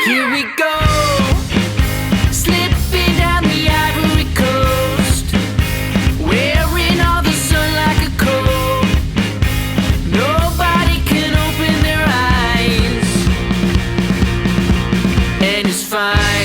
Here we go, slipping down the Ivory Coast, wearing all the sun like a coat. Nobody can open their eyes, and it's fine.